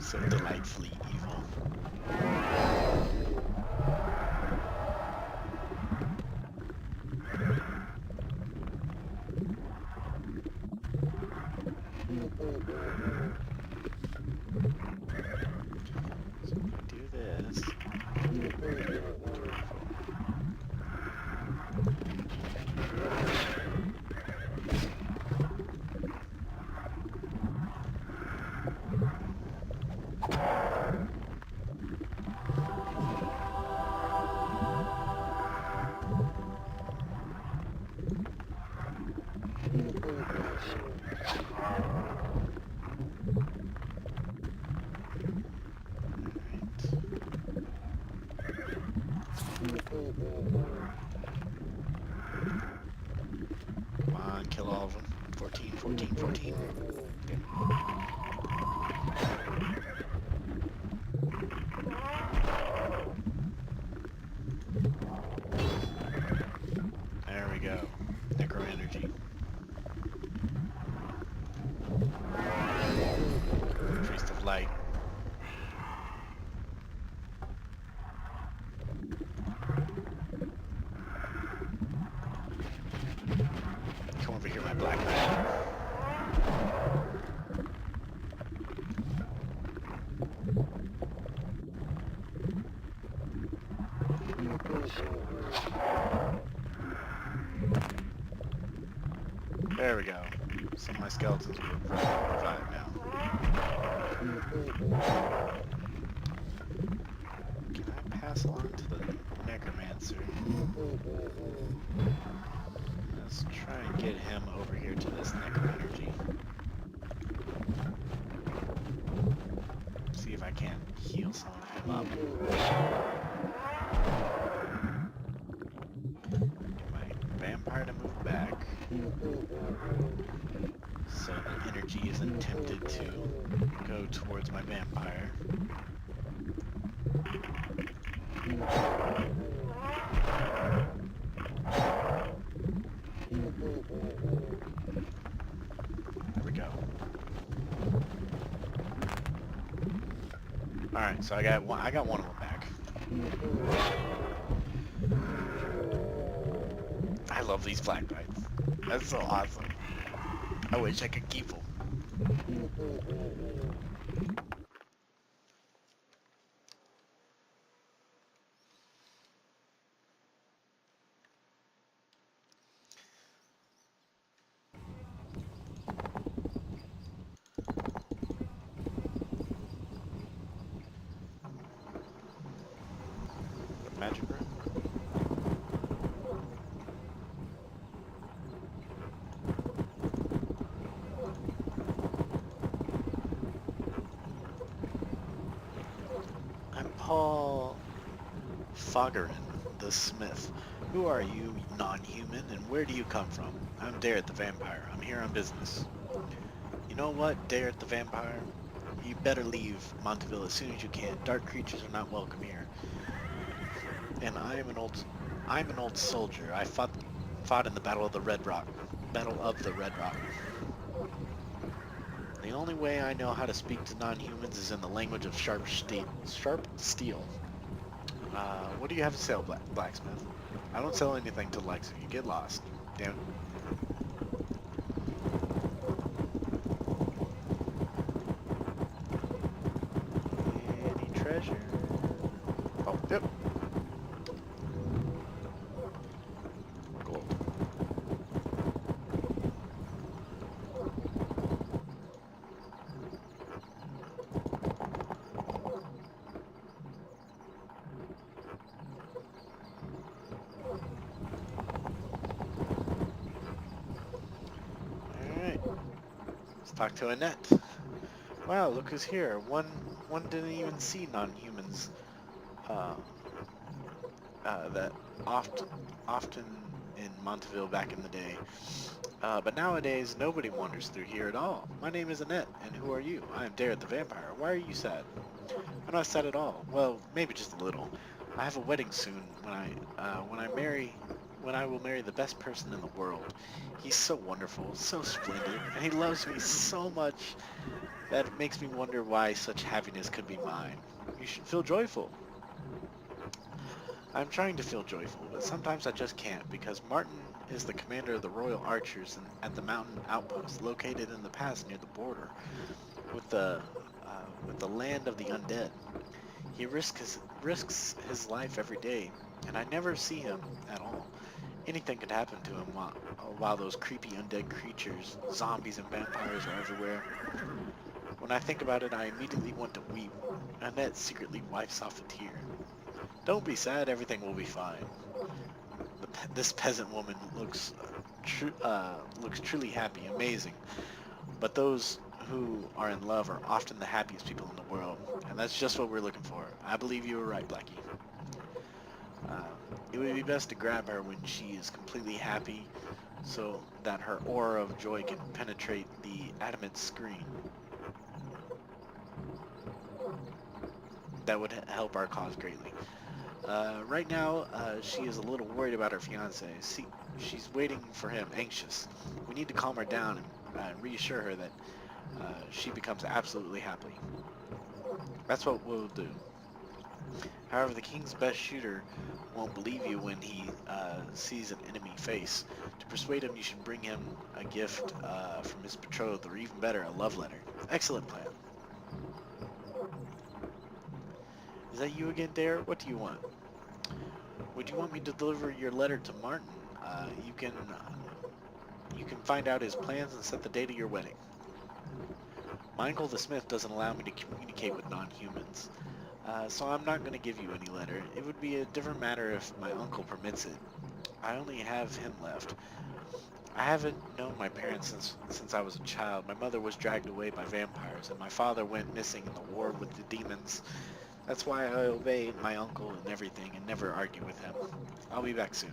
So delightfully evil. So if I do this, come on, kill all of them. 14, 14, 14. Okay. There we go. Necro energy. Priest of light. Come over here, my black knight. There we go. Some of my skeletons will revive now. Can I pass along to the necromancer? Let's try and get him over here to this necro energy. See if I can't heal some of him up. Get my vampire to move back. So the energy isn't tempted to go towards my vampire. There we go. Alright, so I got one of them back. I love these black knights. That's so awesome. I wish I could keep them. Magic room? I'm Paul Foggerin, the smith. Who are you, non-human, and where do you come from? I'm Derek the vampire. I'm here on business. You know what, Derek the vampire? You better leave Monteville as soon as you can. Dark creatures are not welcome here. And I'm an old soldier. I fought in the Battle of the Red Rock. Battle of the Red Rock. The only way I know how to speak to non-humans is in the language of sharp steel. What do you have to sell, blacksmith? I don't sell anything to the likes of you. Get lost. Damn it. Any treasure? Oh, yep. Gold. Alright. Let's talk to Annette. Wow, look who's here. One didn't even see non-humans. Uh, that often in Monteville back in the day. But nowadays, nobody wanders through here at all. My name is Annette, and who are you? I am Derek the vampire. Why are you sad? I'm not sad at all. Well, maybe just a little. I have a wedding soon. When I marry when I will marry the best person in the world. He's so wonderful, so splendid, and he loves me so much that it makes me wonder why such happiness could be mine. You should feel joyful. I'm trying to feel joyful, but sometimes I just can't because Martin is the commander of the Royal Archers at the mountain outpost located in the pass near the border with the land of the undead. He risks his life every day, and I never see him at all. Anything could happen to him while those creepy undead creatures, zombies and vampires are everywhere. When I think about it, I immediately want to weep. Annette secretly wipes off a tear. Don't be sad, everything will be fine. This peasant woman looks truly happy, amazing. But those who are in love are often the happiest people in the world, and that's just what we're looking for. I believe you were right, Blackie. It would be best to grab her when she is completely happy, so that her aura of joy can penetrate the adamant screen. That would help our cause greatly. Right now, she is a little worried about her fiance. See, she's waiting for him, anxious. We need to calm her down and reassure her that she becomes absolutely happy. That's what we'll do. However, the king's best shooter won't believe you when he sees an enemy face. To persuade him, you should bring him a gift from his betrothed, or even better, a love letter. Excellent plan. Is that you again, Dare? What do you want? Would you want me to deliver your letter to Martin? You can find out his plans and set the date of your wedding. My uncle the Smith doesn't allow me to communicate with non-humans, so I'm not going to give you any letter. It would be a different matter if my uncle permits it. I only have him left. I haven't known my parents since I was a child. My mother was dragged away by vampires, and my father went missing in the war with the demons. That's why I obey my uncle in everything and never argue with him. I'll be back soon.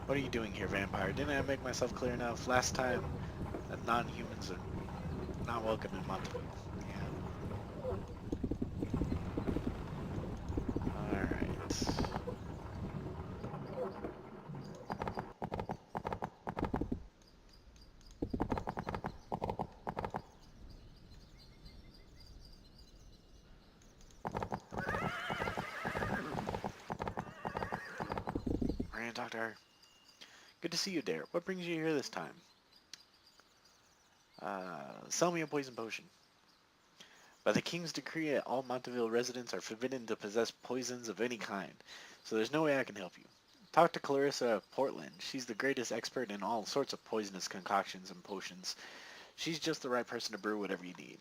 What are you doing here, vampire? Didn't I make myself clear enough last time that non-humans are not welcome in Montevideo? Yeah. Alright. We're gonna talk to her. Good to see you, Dare. What brings you here this time? Sell me a poison potion. By the king's decree, all Monteville residents are forbidden to possess poisons of any kind, so there's no way I can help you. Talk to Clarissa of Portland. She's the greatest expert in all sorts of poisonous concoctions and potions. She's just the right person to brew whatever you need.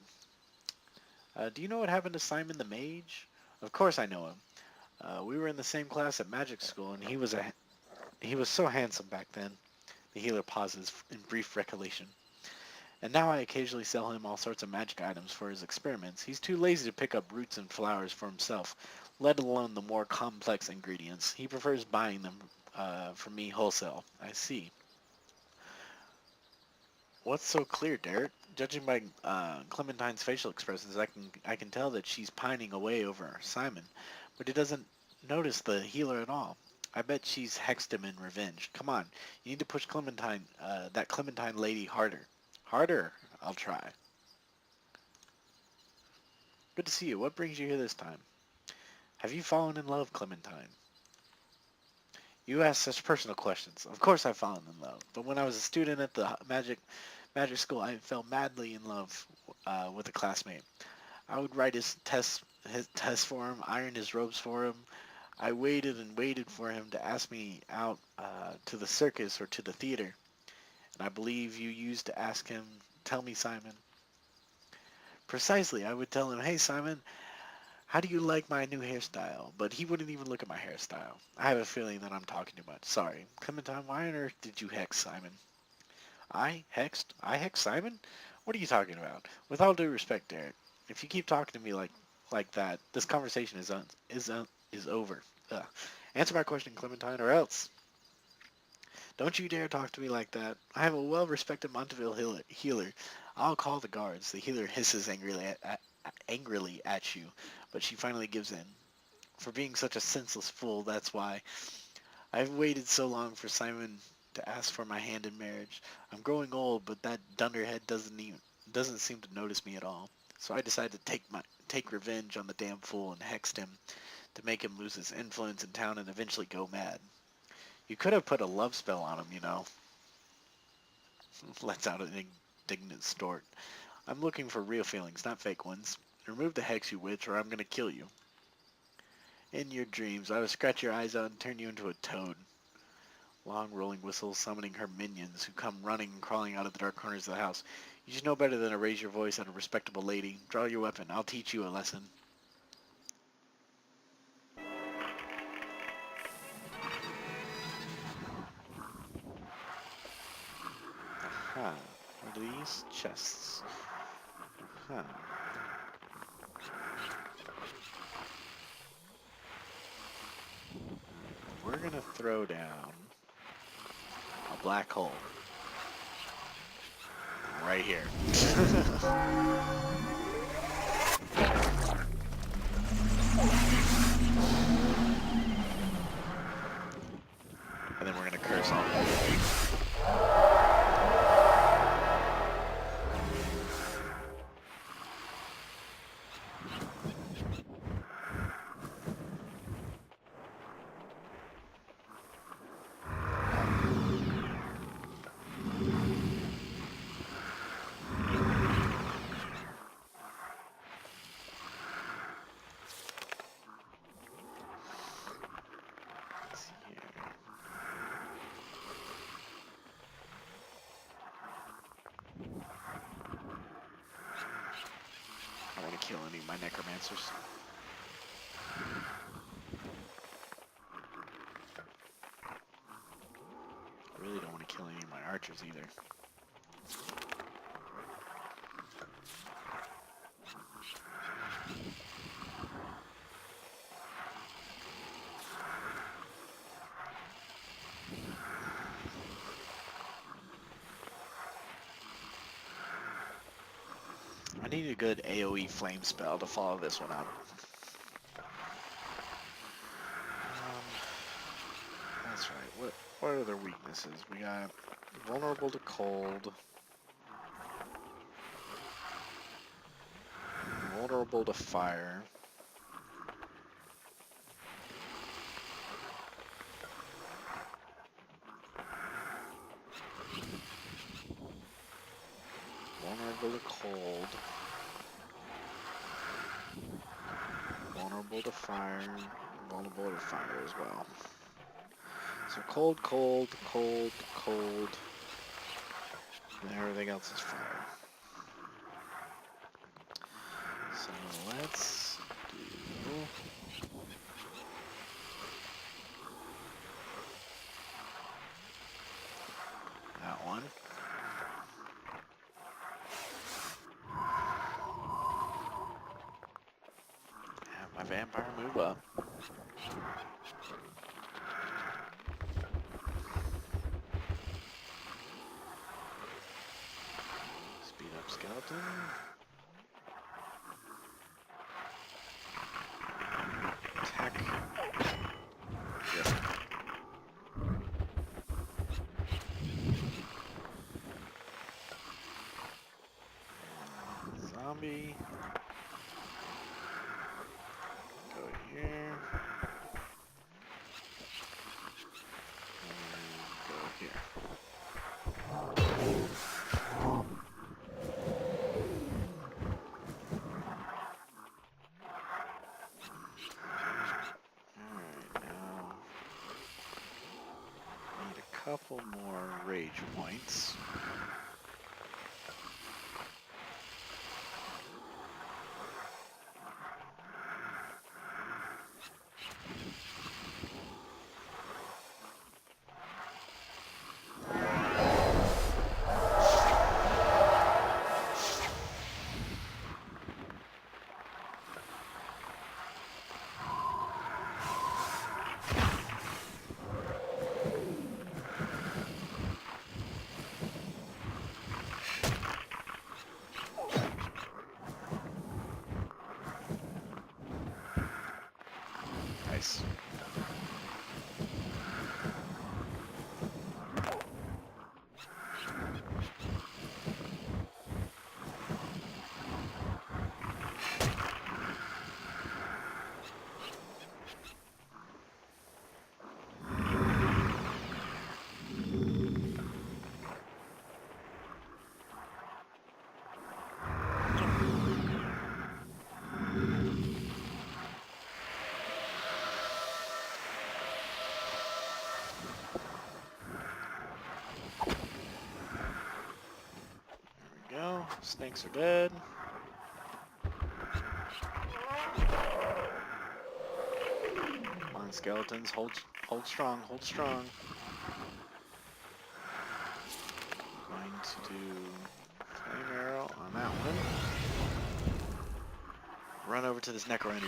Do you know what happened to Simon the Mage? Of course I know him. We were in the same class at magic school, and he was so handsome back then. The healer pauses in brief recollection. And now I occasionally sell him all sorts of magic items for his experiments. He's too lazy to pick up roots and flowers for himself, let alone the more complex ingredients. He prefers buying them from me wholesale. I see. What's so clear, Derek? Judging by Clementine's facial expressions, I can tell that she's pining away over Simon, but he doesn't notice the healer at all. I bet she's hexed him in revenge. Come on, you need to push that Clementine lady harder. Harder, I'll try. Good to see you. What brings you here this time? Have you fallen in love, Clementine? You ask such personal questions. Of course I've fallen in love, but when I was a student at the magic school, I fell madly in love with a classmate. I would write his tests for him, iron his robes for him. I waited and waited for him to ask me out to the circus or to the theater. And I believe you used to ask him, tell me, Simon. Precisely, I would tell him, hey, Simon, how do you like my new hairstyle? But he wouldn't even look at my hairstyle. I have a feeling that I'm talking too much. Sorry. Clementine, why on earth did you hex Simon? I hexed? I hexed Simon? What are you talking about? With all due respect, Derek, if you keep talking to me like that, this conversation is over. Ugh. Answer my question, Clementine, or else. Don't you dare talk to me like that. I am a well-respected Monteville healer. I'll call the guards. The healer hisses angrily angrily at you, but she finally gives in. For being such a senseless fool, that's why. I've waited so long for Simon to ask for my hand in marriage. I'm growing old, but that dunderhead doesn't seem to notice me at all. So I decided to take revenge on the damn fool and hexed him to make him lose his influence in town and eventually go mad. You could have put a love spell on him, you know. Lets out an indignant snort. I'm looking for real feelings, not fake ones. Remove the hex, you witch, or I'm gonna kill you. In your dreams, I will scratch your eyes out and turn you into a toad. Long rolling whistle summoning her minions, who come running and crawling out of the dark corners of the house. You should know better than to raise your voice at a respectable lady. Draw your weapon. I'll teach you a lesson. Aha. What are these? Chests. Huh. We're gonna throw down a black hole. Right here. And then we're gonna curse all of them. Let's see here. I don't want to kill any of my necromancers. I really don't want to kill any of my archers either. I need a good AoE flame spell to follow this one up. That's right. What are their weaknesses? We got vulnerable to cold, vulnerable to fire, vulnerable to cold, vulnerable to fire, vulnerable to fire as well. So cold, cold, cold, cold, and everything else is fire. So let's do that one. Have my vampire move up. Speed up skeleton. Attack. Yep. Zombie. Go here. And go here. Alright, now need a couple more rage points. Snakes are dead. Come on, skeletons. Hold strong. Hold strong. Going to do flame arrow on that one. Run over to this necro energy.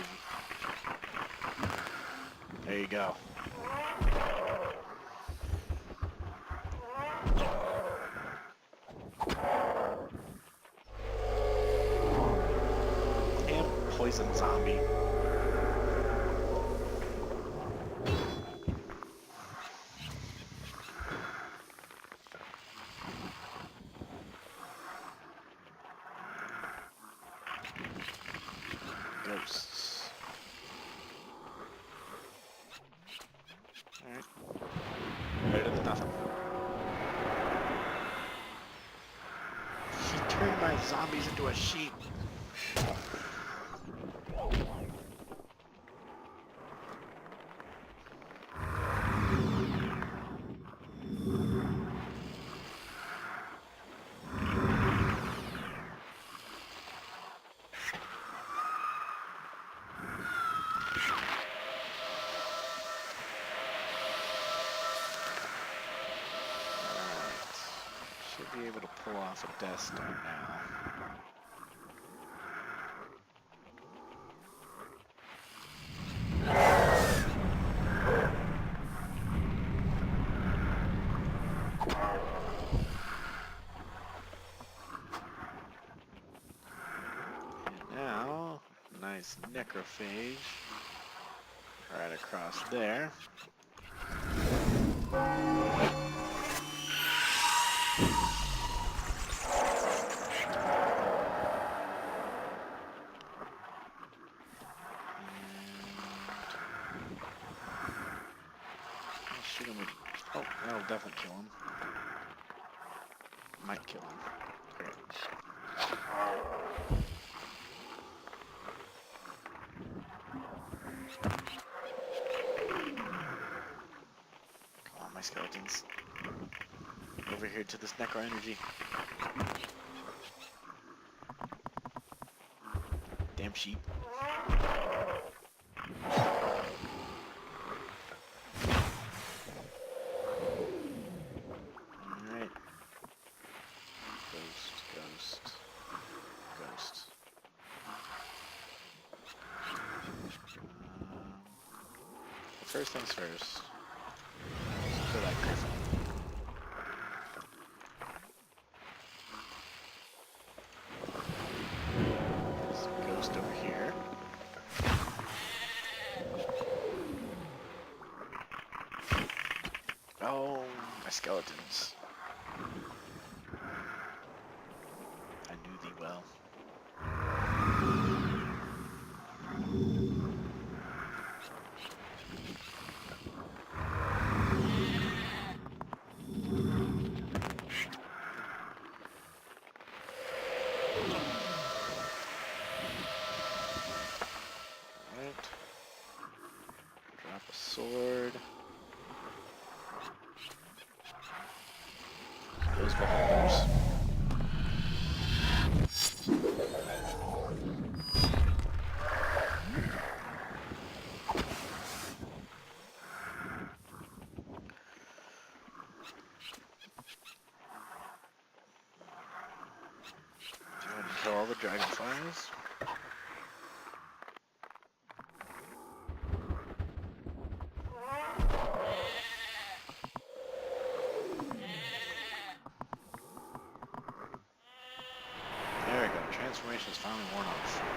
There you go. And poison zombie. Ghosts. Alright. Better than nothing. She turned my zombies into a sheep. Should be able to pull off a Death Star now. And now, nice necrophage right across there. Shoot him with... Oh, that'll definitely kill him. Might kill him. Okay. Come on, my skeletons. Over here to this necro energy. Damn sheep. Alright. Ghost. First things first. Let's kill that griffin. There's a ghost over here. Oh, my skeletons. I knew thee well. Alright. Drop a sword. Those beholders. Go ahead and kill all the dragonflies. There we go. Transformation is finally worn off.